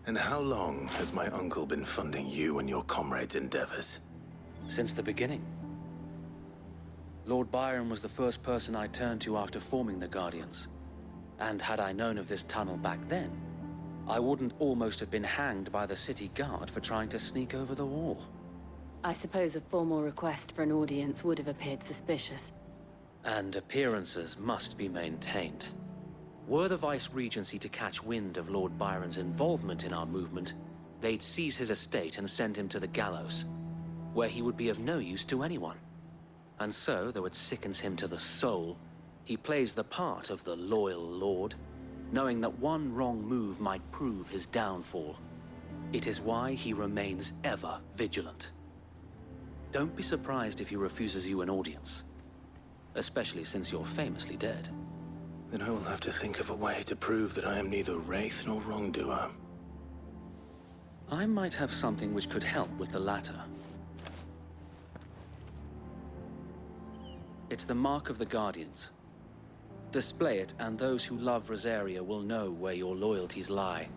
And how long has my uncle been funding you and your comrades' endeavors? Since the beginning. Lord Byron was the first person I turned to after forming the Guardians. And had I known of this tunnel back then, I wouldn't almost have been hanged by the city guard for trying to sneak over the wall. I suppose a formal request for an audience would have appeared suspicious. And appearances must be maintained. Were the Vice-Regency to catch wind of Lord Byron's involvement in our movement, they'd seize his estate and send him to the gallows, where he would be of no use to anyone. And so, though it sickens him to the soul, he plays the part of the loyal lord, knowing that one wrong move might prove his downfall. It is why he remains ever vigilant. Don't be surprised if he refuses you an audience, especially since you're famously dead. Then I will have to think of a way to prove that I am neither wraith nor wrongdoer. I might have something which could help with the latter. It's the Mark of the Guardians. Display it, and those who love Rosaria will know where your loyalties lie.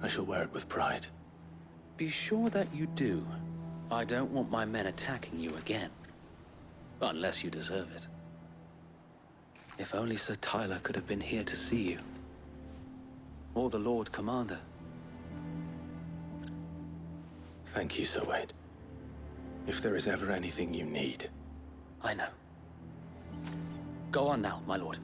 I shall wear it with pride. Be sure that you do. I don't want my men attacking you again. Unless you deserve it. If only Sir Tyler could have been here to see you. Or the Lord Commander. Thank you, Sir Wade. If there is ever anything you need. I know. Go on now, my lord.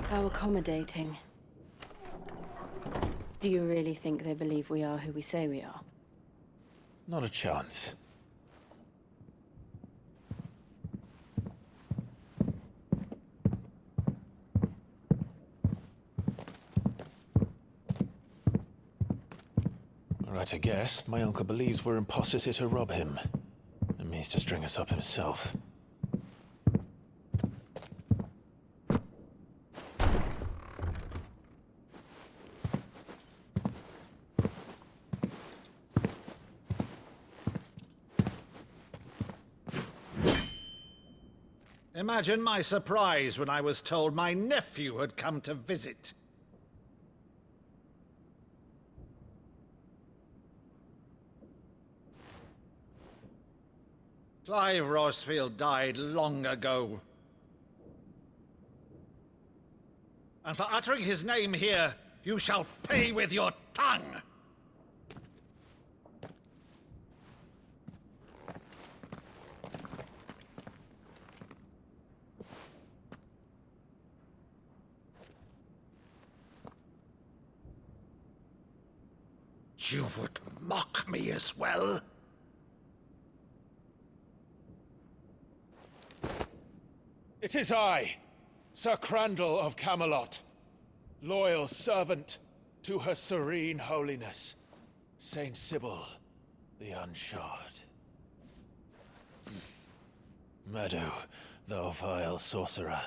How accommodating. Do you really think they believe we are who we say we are? Not a chance. Right, I guess. My uncle believes we're imposters here to rob him. And means to string us up himself. Imagine my surprise when I was told my nephew had come to visit. Clive Rosfield died long ago. And for uttering his name here, you shall pay with your tongue! You would mock me as well? It is I, Sir Crandall of Camelot, loyal servant to Her Serene Holiness, Saint Sybil the Unshod. Meadow, thou vile sorcerer,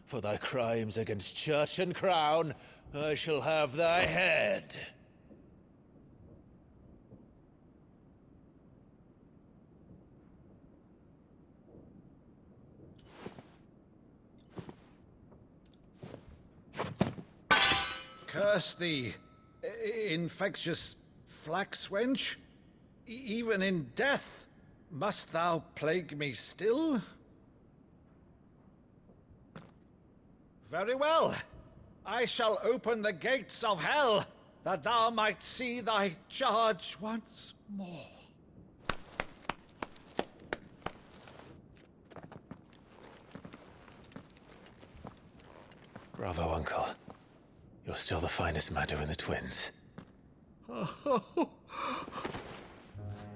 for thy crimes against church and crown, I shall have thy head. Curse thee, infectious flax wench. Even in death, must thou plague me still? Very well. I shall open the gates of hell, that thou might see thy charge once more. Bravo, Uncle. You're still the finest Meadow in the twins. Oh,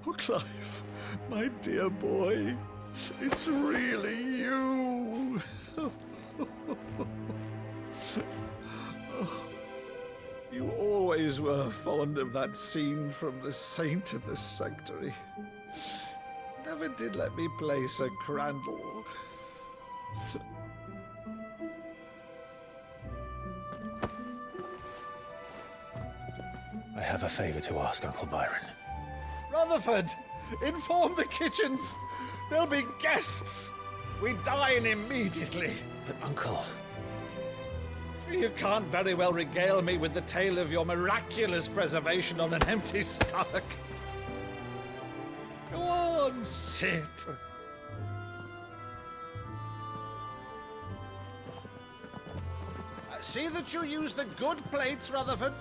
Clive, my dear boy, it's really you. You always were fond of that scene from The Saint in the Sanctuary. Never did let me play Sir Crandall. I have a favor to ask, Uncle Byron. Rutherford, inform the kitchens. There'll be guests. We dine immediately. But, Uncle... You can't very well regale me with the tale of your miraculous preservation on an empty stomach. Go on, sit. See that you use the good plates, Rutherford.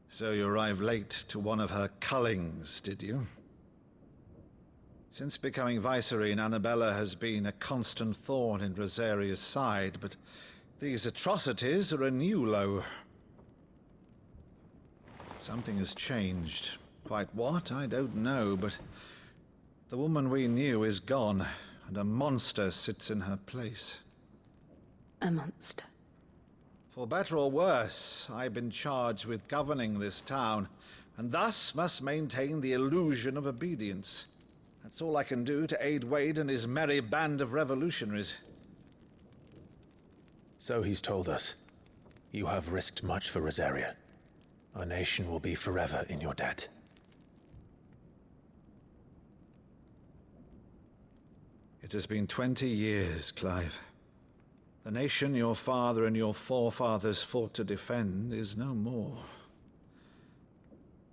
So you arrived late to one of her cullings, did you? Since becoming Vicereine, Annabella has been a constant thorn in Rosaria's side, but these atrocities are a new low. Something has changed. Quite what, I don't know, but the woman we knew is gone, and a monster sits in her place. A monster. For better or worse, I've been charged with governing this town, and thus must maintain the illusion of obedience. That's all I can do to aid Wade and his merry band of revolutionaries. So he's told us. You have risked much for Rosaria. Our nation will be forever in your debt. It has been 20 years, Clive. The nation your father and your forefathers fought to defend is no more.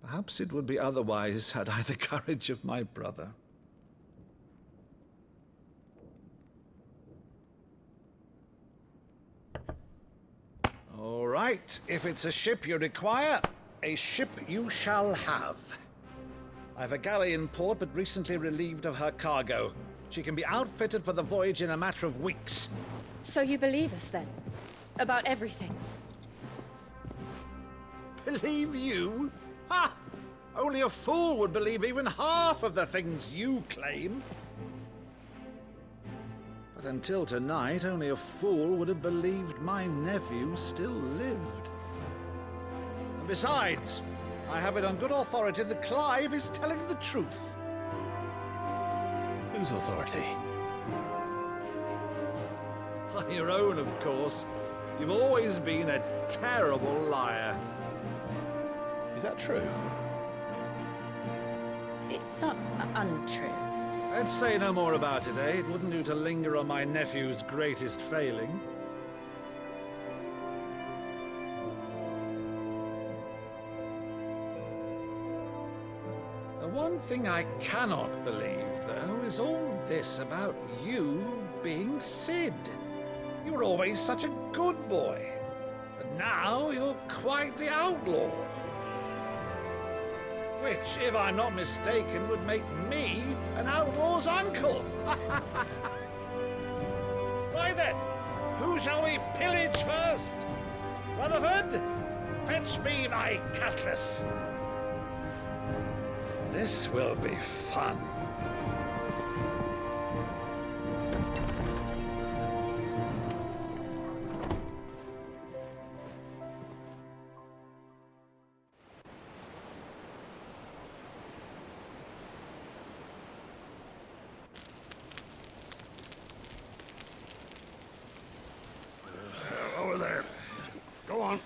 Perhaps it would be otherwise had I the courage of my brother. All right, if it's a ship you require, a ship you shall have. I've a galley in port, but recently relieved of her cargo. She can be outfitted for the voyage in a matter of weeks. So you believe us, then? About everything? Believe you? Ha! Only a fool would believe even half of the things you claim. But until tonight, only a fool would have believed my nephew still lived. And besides, I have it on good authority that Clive is telling the truth. Whose authority? Your own, of course. You've always been a terrible liar. Is that true? It's not untrue. Let's say no more about it, eh? It wouldn't do to linger on my nephew's greatest failing. The one thing I cannot believe, though, is all this about you being Sid. You were always such a good boy, but now you're quite the outlaw. Which, if I'm not mistaken, would make me an outlaw's uncle. Right then, who shall we pillage first? Rutherford, fetch me my cutlass. This will be fun. Over there. Go on.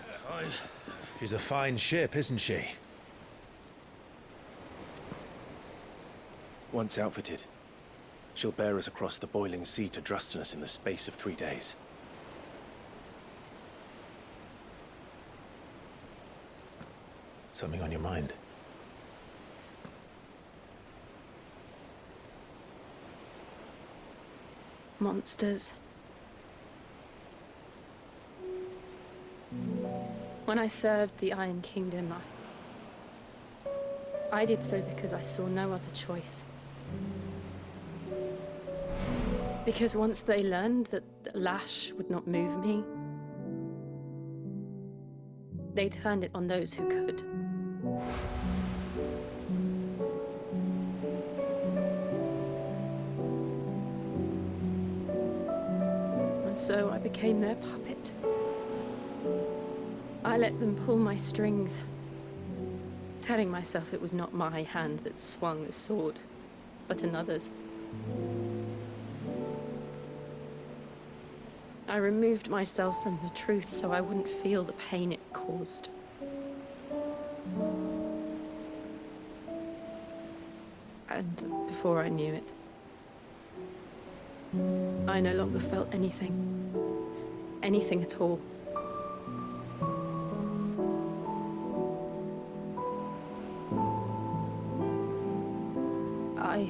She's a fine ship, isn't she? Once outfitted, she'll bear us across the boiling sea to Drustinus in the space of 3 days. Something on your mind? Monsters. When I served the Iron Kingdom, I did so because I saw no other choice. Because once they learned that the lash would not move me, they turned it on those who could. so I became their puppet. I let them pull my strings, telling myself it was not my hand that swung the sword, but another's. I removed myself from the truth so I wouldn't feel the pain it caused. And before I knew it, I no longer felt anything. Anything at all. I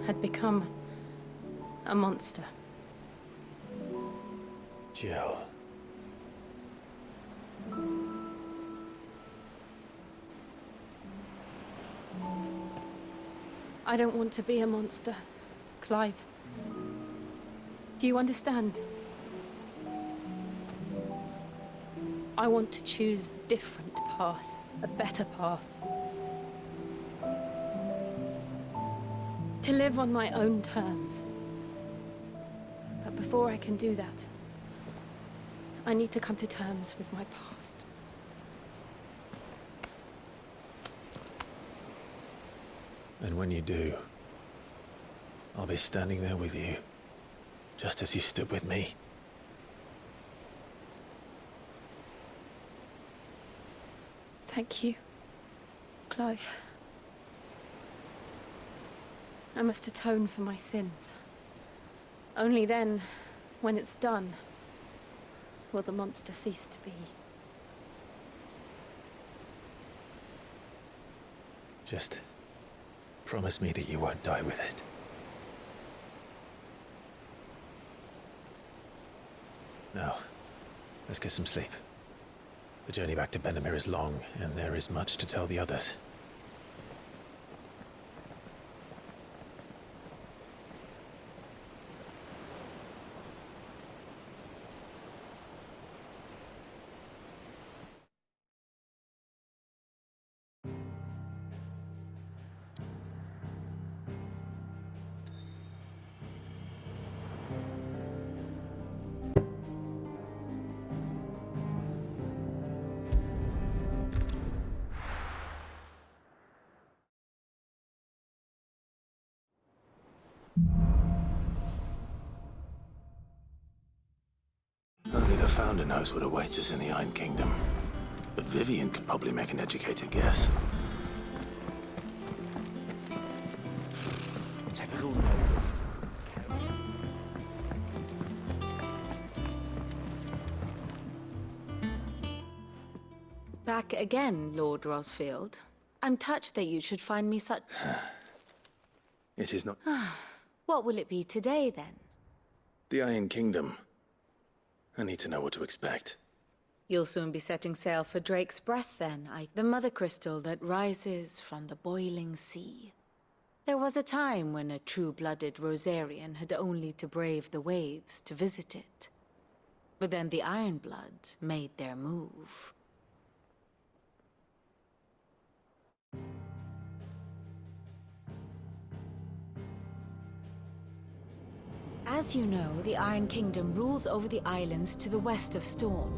had become a monster. Jill. I don't want to be a monster, Clive. Do you understand? I want to choose a different path, a better path. To live on my own terms. But before I can do that, I need to come to terms with my past. And when you do, I'll be standing there with you, just as you stood with me. Thank you, Clive. I must atone for my sins. Only then, when it's done, will the monster cease to be. Just promise me that you won't die with it. Now, let's get some sleep. The journey back to Benamir is long, and there is much to tell the others. Only the Founder knows what awaits us in the Iron Kingdom. But Vivian could probably make an educated guess. Typical nobles. Back again, Lord Rosfield. I'm touched that you should find me such... It is not... What will it be today, then? The Iron Kingdom. I need to know what to expect. You'll soon be setting sail for Drake's Breath, then. The mother crystal that rises from the boiling sea. There was a time when a true-blooded Rosarian had only to brave the waves to visit it. But then the Ironblood made their move. As you know, the Iron Kingdom rules over the islands to the west of Storm.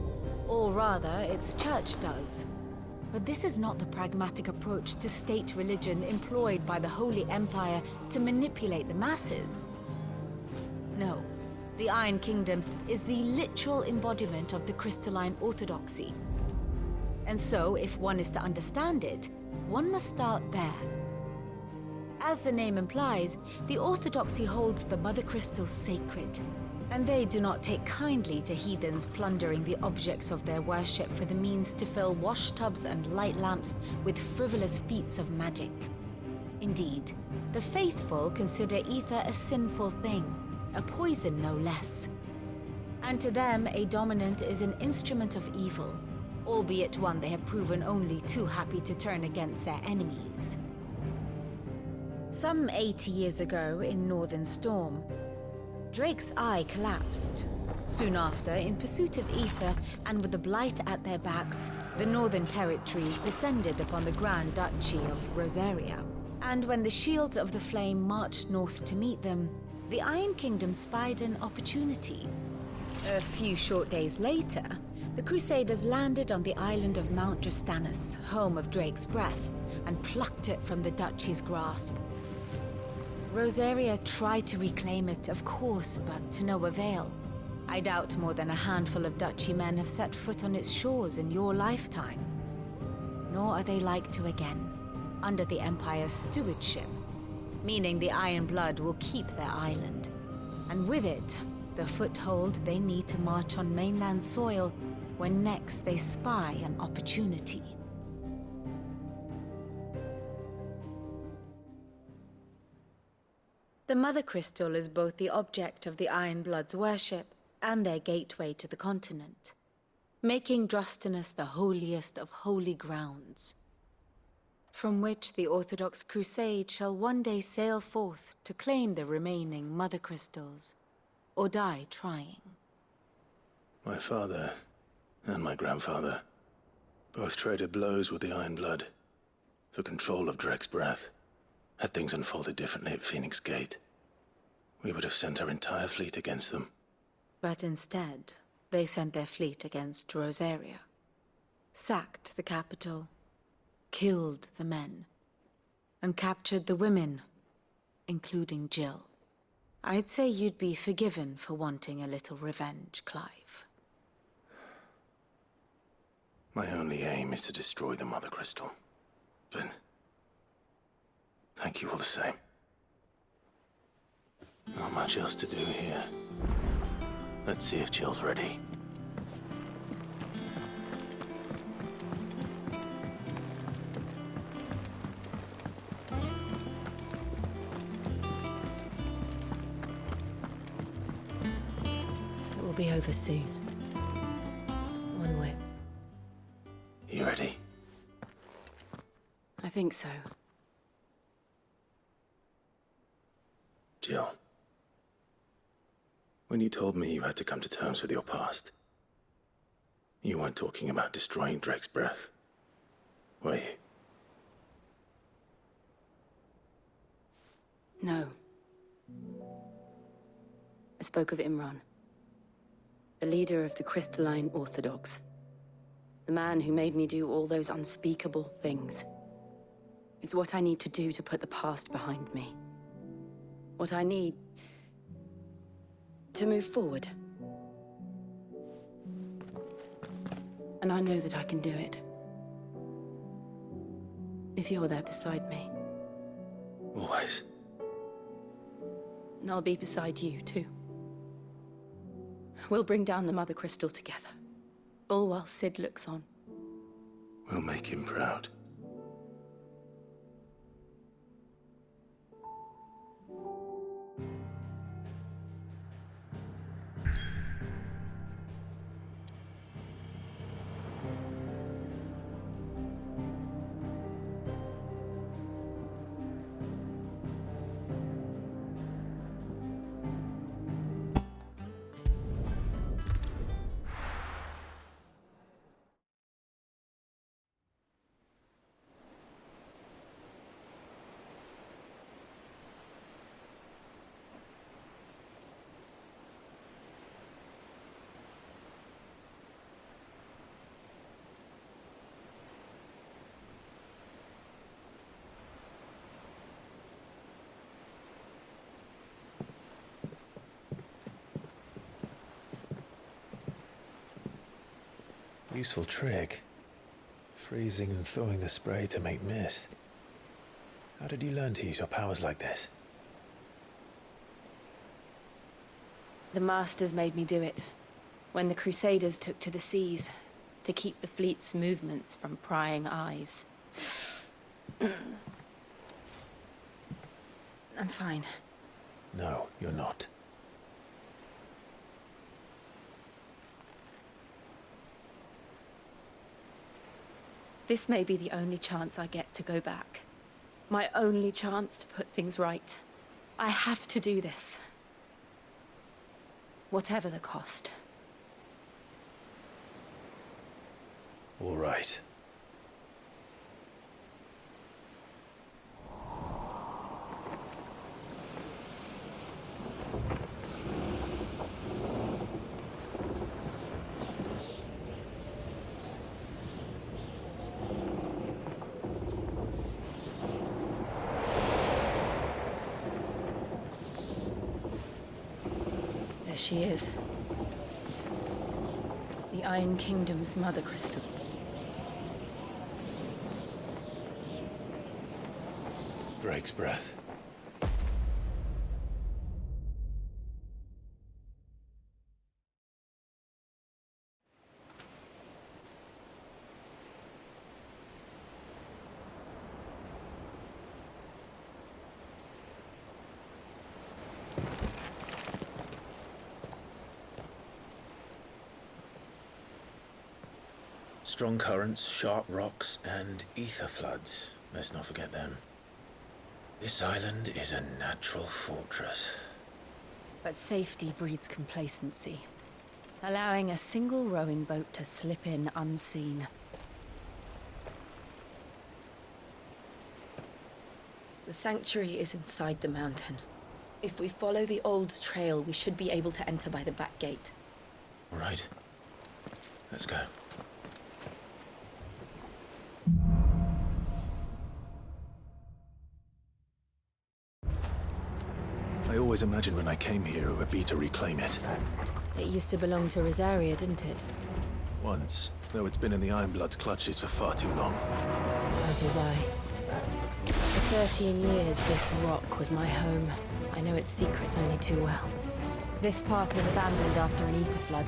Or rather, its church does. But this is not the pragmatic approach to state religion employed by the Holy Empire to manipulate the masses. No, the Iron Kingdom is the literal embodiment of the crystalline orthodoxy. And so, if one is to understand it, one must start there. As the name implies, the Orthodoxy holds the Mother Crystals sacred, and they do not take kindly to heathens plundering the objects of their worship for the means to fill washtubs and light lamps with frivolous feats of magic. Indeed, the faithful consider ether a sinful thing, a poison no less. And to them, a dominant is an instrument of evil, albeit one they have proven only too happy to turn against their enemies. Some 80 years ago, in Northern Storm, Drake's eye collapsed. Soon after, in pursuit of ether, and with the Blight at their backs, the Northern Territories descended upon the Grand Duchy of Rosaria. And when the Shields of the Flame marched north to meet them, the Iron Kingdom spied an opportunity. A few short days later, the Crusaders landed on the island of Mount Justanus, home of Drake's Breath, and plucked it from the Duchy's grasp. Rosaria tried to reclaim it, of course, but to no avail. I doubt more than a handful of Duchy men have set foot on its shores in your lifetime. Nor are they like to again, under the Empire's stewardship, meaning the Iron Blood will keep their island. And with it, the foothold they need to march on mainland soil when next they spy an opportunity. The Mother Crystal is both the object of the Iron Blood's worship and their gateway to the continent, making Drostanus the holiest of holy grounds, from which the Orthodox Crusade shall one day sail forth to claim the remaining Mother Crystals, or die trying. My father and my grandfather both traded blows with the Iron Blood for control of Drake's Breath. Had things unfolded differently at Phoenix Gate, we would have sent our entire fleet against them. But instead, they sent their fleet against Rosaria, sacked the capital, killed the men, and captured the women, including Jill. I'd say you'd be forgiven for wanting a little revenge, Clive. My only aim is to destroy the Mother Crystal. But thank you all the same. Not much else to do here. Let's see if Jill's ready. It will be over soon. One whip. You ready? I think so. Jill. When you told me you had to come to terms with your past, you weren't talking about destroying Drake's Breath, were you? No. I spoke of Imran, the leader of the Crystalline Orthodox. The man who made me do all those unspeakable things. It's what I need to do to put the past behind me. What I need to move forward. And I know that I can do it. If you're there beside me. Always. And I'll be beside you, too. We'll bring down the Mother Crystal together. All while Sid looks on. We'll make him proud. Useful trick. Freezing and thawing the spray to make mist. How did you learn to use your powers like this? The Masters made me do it. When the Crusaders took to the seas, to keep the fleet's movements from prying eyes. I'm fine. No, you're not. This may be the only chance I get to go back. My only chance to put things right. I have to do this. Whatever the cost. All right. she is. The Iron Kingdom's mother crystal. Drake's breath. Strong currents, sharp rocks, and ether floods. Let's not forget them. This island is a natural fortress. But safety breeds complacency, allowing a single rowing boat to slip in unseen. The sanctuary is inside the mountain. If we follow the old trail, we should be able to enter by the back gate. All right. Let's go. I always imagined when I came here it would be to reclaim it. It used to belong to Rosaria, didn't it? Once, though it's been in the Ironblood's clutches for far too long. As was I. For 13 years, this rock was my home. I know its secrets only too well. This path was abandoned after an ether flood.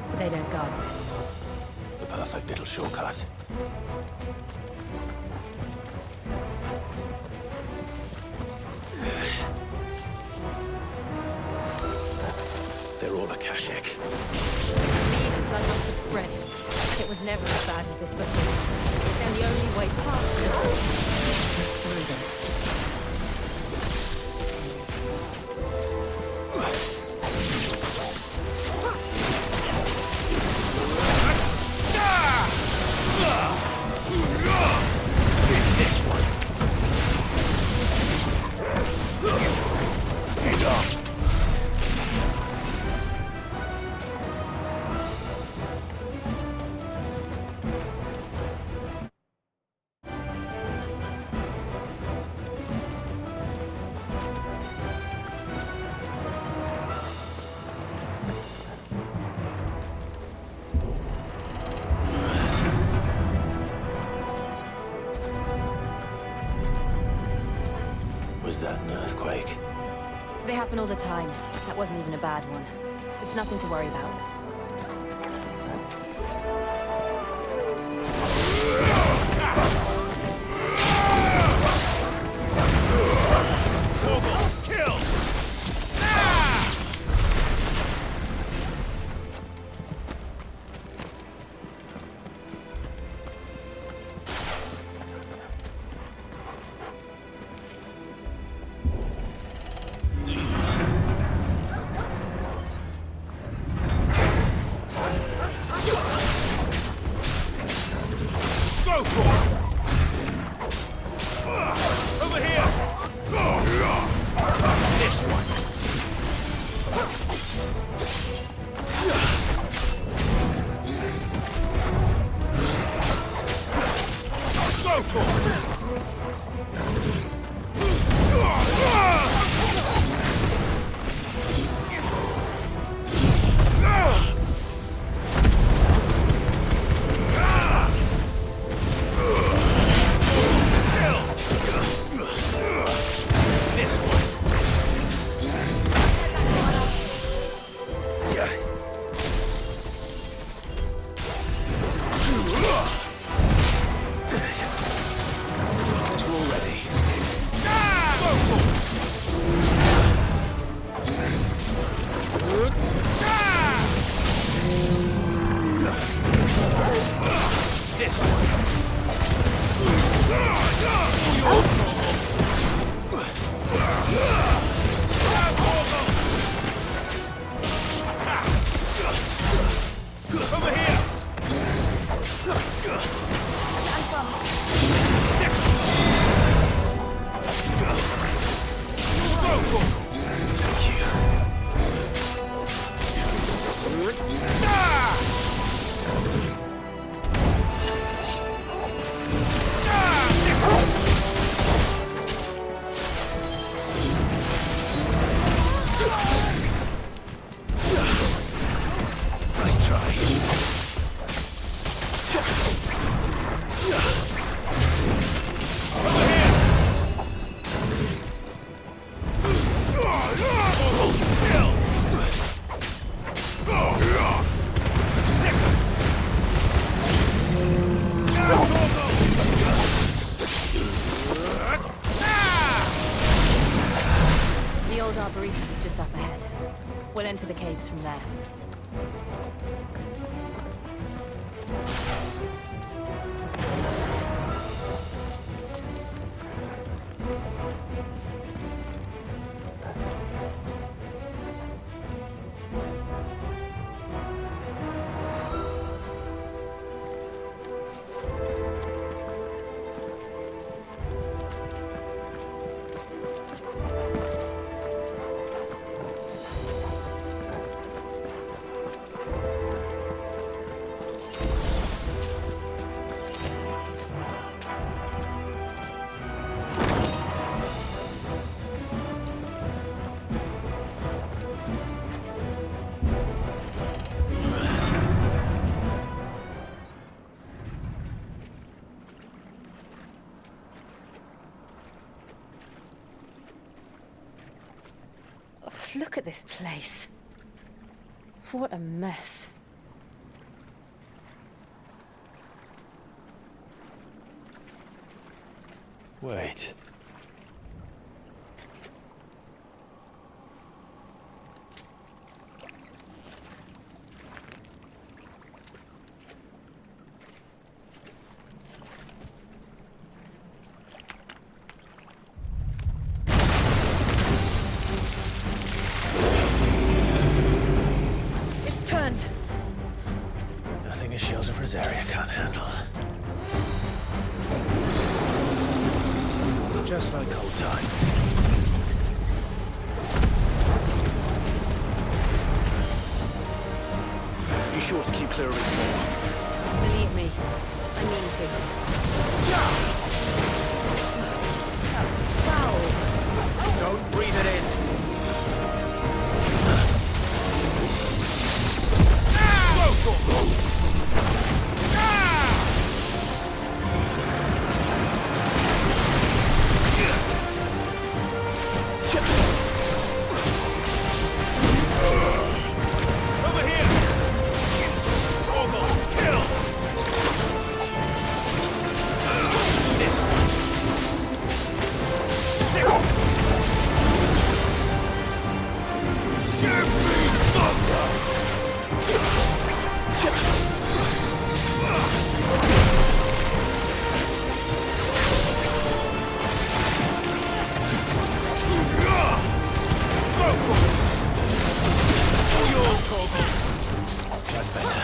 But they don't guard it anymore. The perfect little shortcut. They're all Akashic. The ether flood must have spread. It was never as bad as this before. And the only way past it is through them. It's this one. Get up. Was that an earthquake? They happen all the time. That wasn't even a bad one. It's nothing to worry about. The old arboretum is just up ahead. We'll enter the caves from there. Look at this place. What a mess. Wait. It's turned. Nothing a shield of Rosaria can't handle. Just like old times. Be sure to keep clear of his paw. Believe me, I mean to. That's foul. Don't breathe it in. That's better.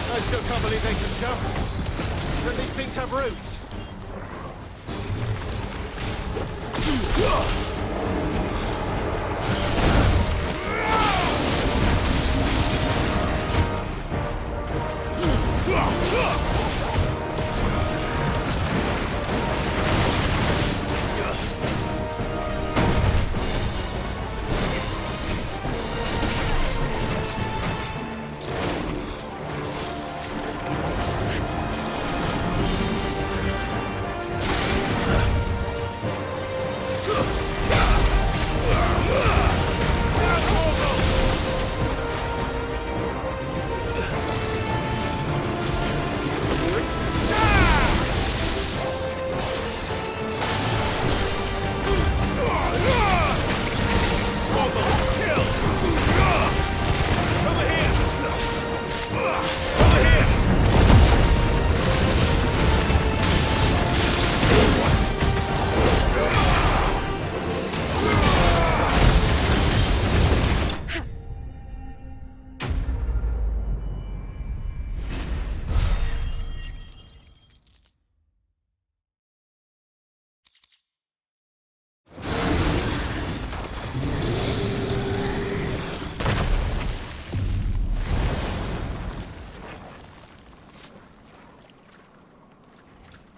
I still can't believe they can jump. But these things have roots.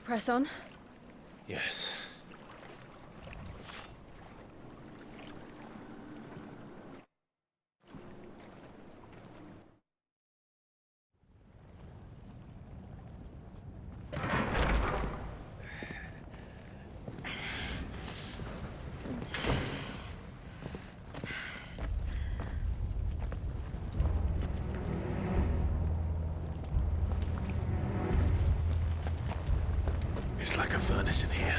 Press on. Yes. It's like a furnace in here.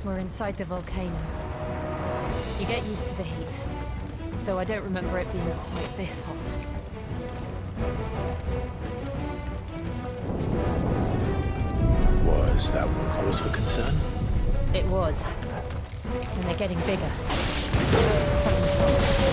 We're inside the volcano. You get used to the heat. Though I don't remember it being quite this hot. Was that one cause for concern? It was. And they're getting bigger. Something's wrong.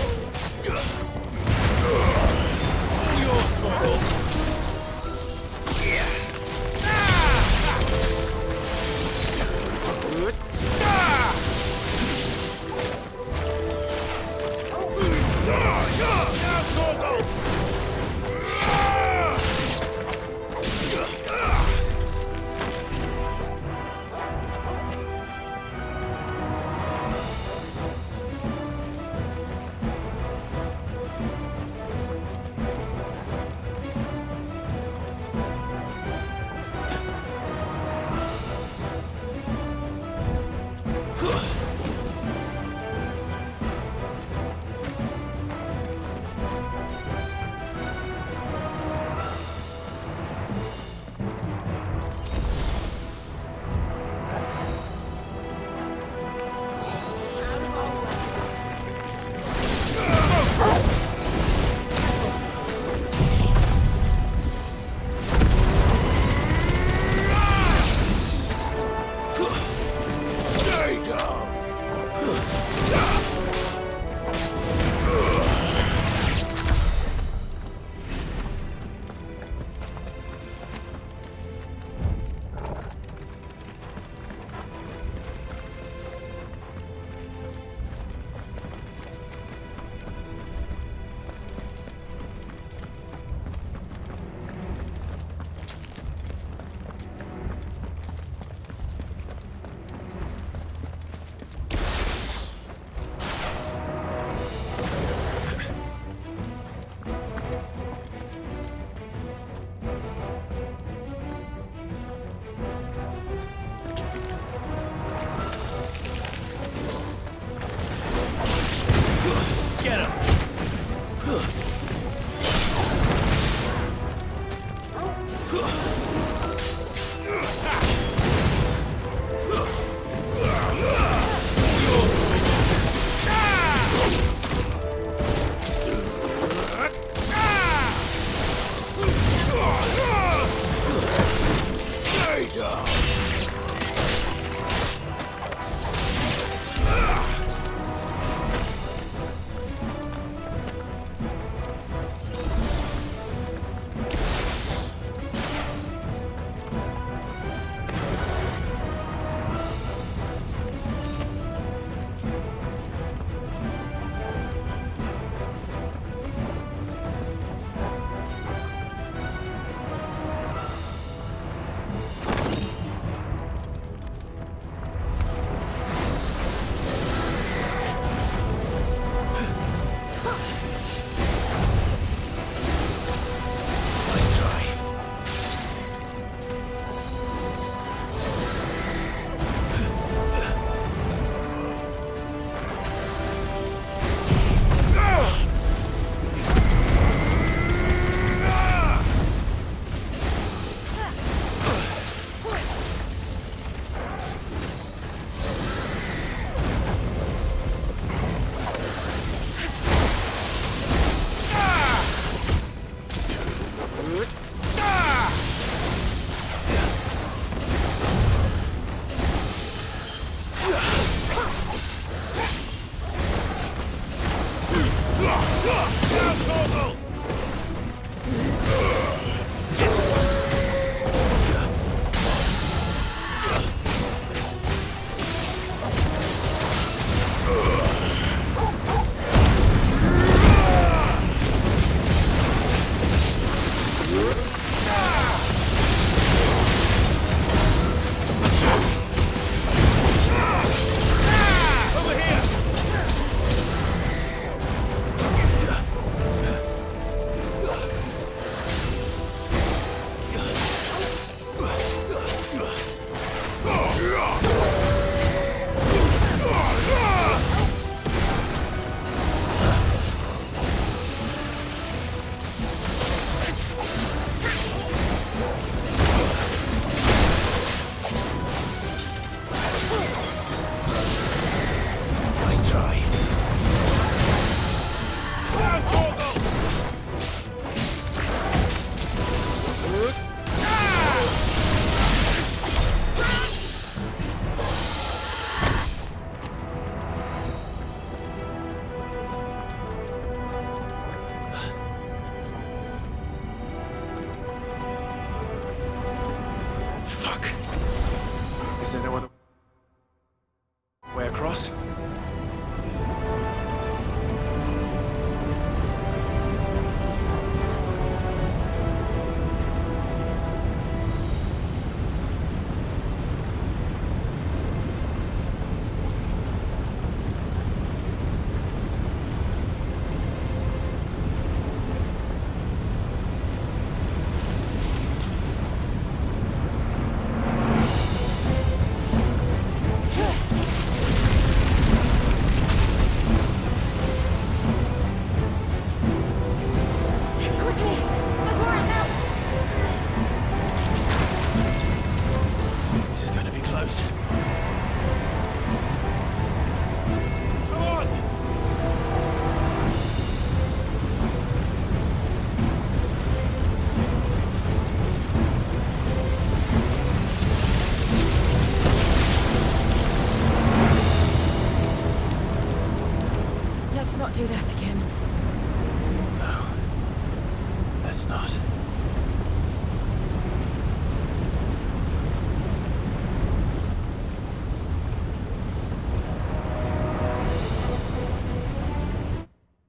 Fuck. Is there no other way across? This is going to be close. Come on! Let's not do that again. No. Let's not.